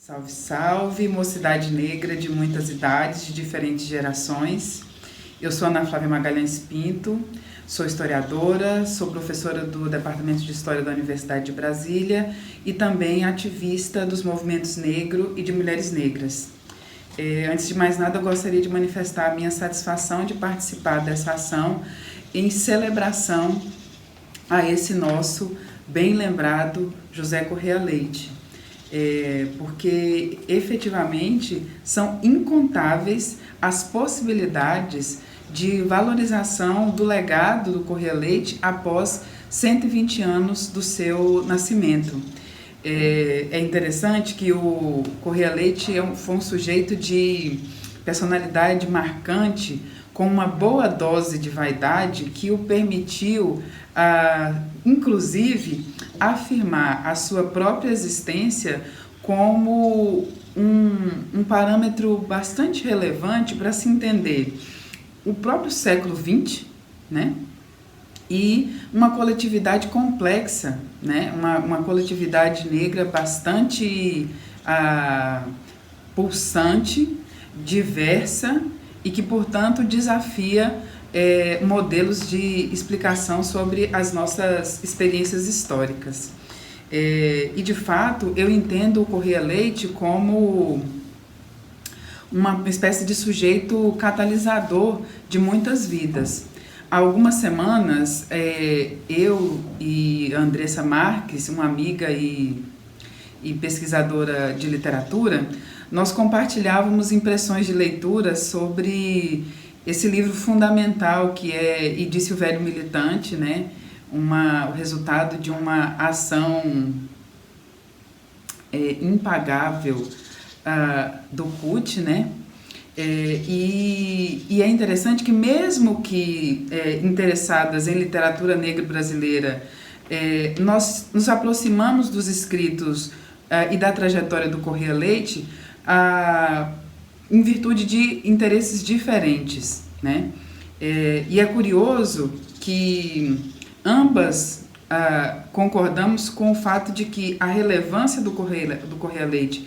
Salve, salve, mocidade negra de muitas idades, de diferentes gerações. Eu sou Ana Flávia Magalhães Pinto, sou historiadora, sou professora do Departamento de História da Universidade de Brasília e também ativista dos movimentos negro e de mulheres negras. Antes de mais nada, eu gostaria de manifestar a minha satisfação de participar dessa ação em celebração a esse nosso bem lembrado José Correia Leite. Porque efetivamente são incontáveis as possibilidades de valorização do legado do Correia Leite após 120 anos do seu nascimento. É interessante que o Correia Leite foi um sujeito de personalidade marcante, com uma boa dose de vaidade que o permitiu, inclusive, afirmar a sua própria existência como um parâmetro bastante relevante para se entender o próprio século XX, né? E uma coletividade complexa, né? Uma coletividade negra bastante pulsante, diversa, e que, portanto, desafia modelos de explicação sobre as nossas experiências históricas. E, de fato, eu entendo o Correia Leite como uma espécie de sujeito catalisador de muitas vidas. Há algumas semanas, eu e a Andressa Marques, uma amiga e pesquisadora de literatura, nós compartilhávamos impressões de leitura sobre esse livro fundamental que é E Disse o Velho Militante, né? O resultado de uma ação impagável do CUT, né? E é interessante que mesmo que interessadas em literatura negra brasileira, nós nos aproximamos dos escritos e da trajetória do Correia Leite em virtude de interesses diferentes, né? E é curioso que ambas concordamos com o fato de que a relevância do Correia Leite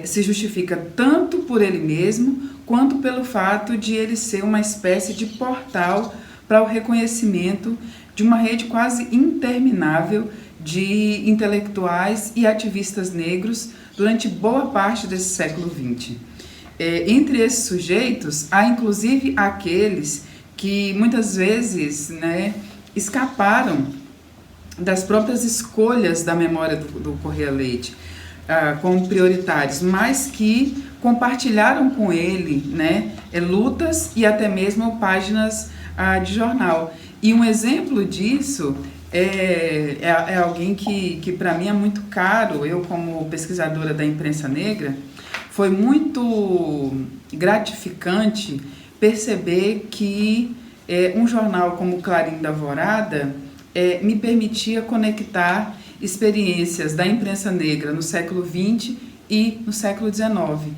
se justifica tanto por ele mesmo, quanto pelo fato de ele ser uma espécie de portal para o reconhecimento de uma rede quase interminável de intelectuais e ativistas negros durante boa parte desse século XX. Entre esses sujeitos, há inclusive aqueles que muitas vezes, né, escaparam das próprias escolhas da memória do Correia Leite como prioritários, mas que compartilharam com ele, né, lutas e até mesmo páginas de jornal. E um exemplo disso é alguém que para mim é muito caro. Eu, como pesquisadora da imprensa negra, foi muito gratificante perceber que um jornal como o Clarim da Alvorada me permitia conectar experiências da imprensa negra no século XX e no século XIX.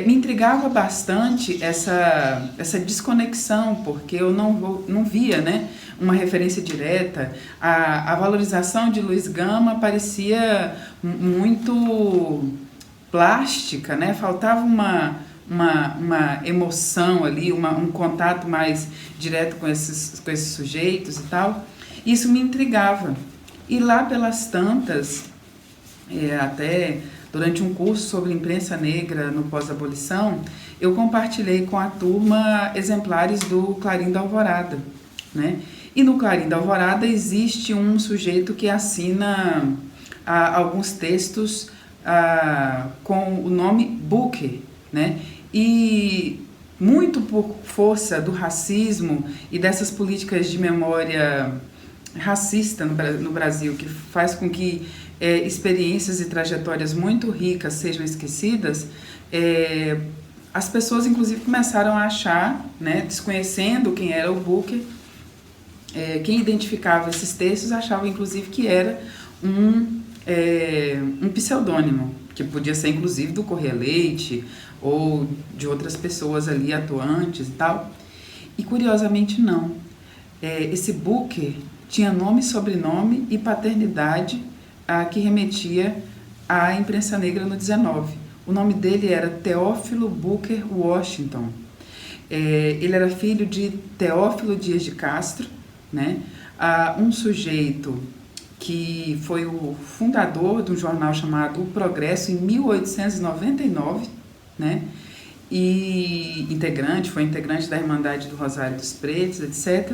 Me intrigava bastante essa desconexão, porque eu não via, né, uma referência direta. A valorização de Luiz Gama parecia muito plástica, né? Faltava uma emoção ali, um contato mais direto com esses sujeitos e tal. Isso me intrigava. E lá pelas tantas, até durante um curso sobre imprensa negra no pós-abolição, eu compartilhei com a turma exemplares do Clarim da Alvorada, né? E no Clarim da Alvorada existe um sujeito que assina alguns textos com o nome Booker, né? E muito por força do racismo e dessas políticas de memória racista no Brasil, que faz com que experiências e trajetórias muito ricas sejam esquecidas, as pessoas inclusive começaram a achar, né, desconhecendo quem era o Booker, quem identificava esses textos achava inclusive que era um pseudônimo, que podia ser inclusive do Correia Leite ou de outras pessoas ali atuantes e tal. E curiosamente não. Esse Booker tinha nome, sobrenome e paternidade que remetia à imprensa negra no 19. O nome dele era Teófilo Booker Washington. Ele era filho de Teófilo Dias de Castro, né? Um sujeito que foi o fundador de um jornal chamado O Progresso em 1899, né? E foi integrante da Irmandade do Rosário dos Pretos, etc.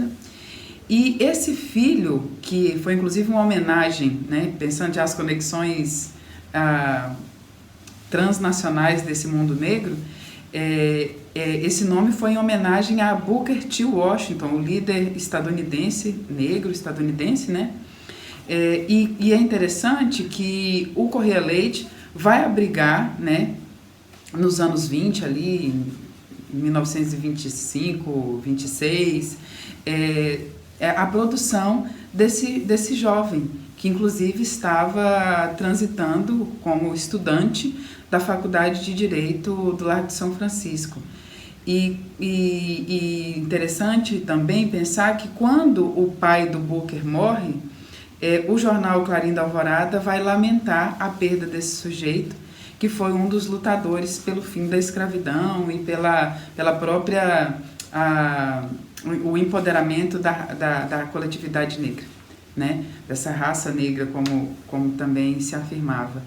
E esse filho, que foi inclusive uma homenagem, né, pensando já as conexões transnacionais desse mundo negro, esse nome foi em homenagem a Booker T. Washington, o líder estadunidense, negro estadunidense, né? E é interessante que o Correia Leite vai abrigar, né, nos anos 20, ali, em 1925, 26, a produção desse jovem, que inclusive estava transitando como estudante da Faculdade de Direito do Largo de São Francisco. E interessante também pensar que quando o pai do Booker morre, o jornal Clarim da Alvorada vai lamentar a perda desse sujeito, que foi um dos lutadores pelo fim da escravidão e pela própria o empoderamento da coletividade negra, né? Dessa raça negra, como também se afirmava.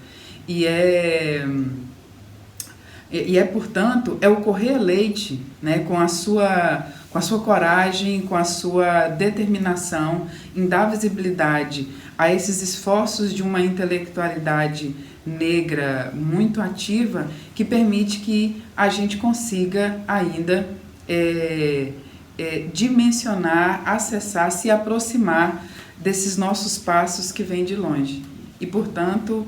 Portanto, o Correia Leite, né, com a sua coragem, com a sua determinação em dar visibilidade a esses esforços de uma intelectualidade negra muito ativa, que permite que a gente consiga ainda dimensionar, acessar, se aproximar desses nossos passos que vêm de longe. E, portanto,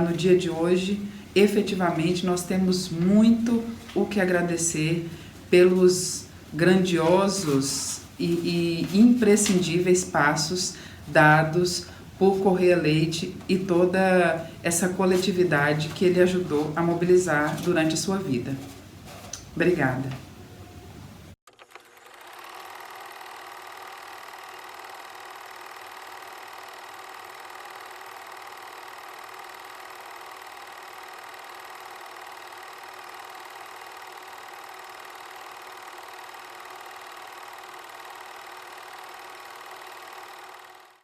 no dia de hoje, efetivamente, nós temos muito o que agradecer pelos grandiosos e imprescindíveis passos dados por Correia Leite e toda essa coletividade que ele ajudou a mobilizar durante a sua vida. Obrigada.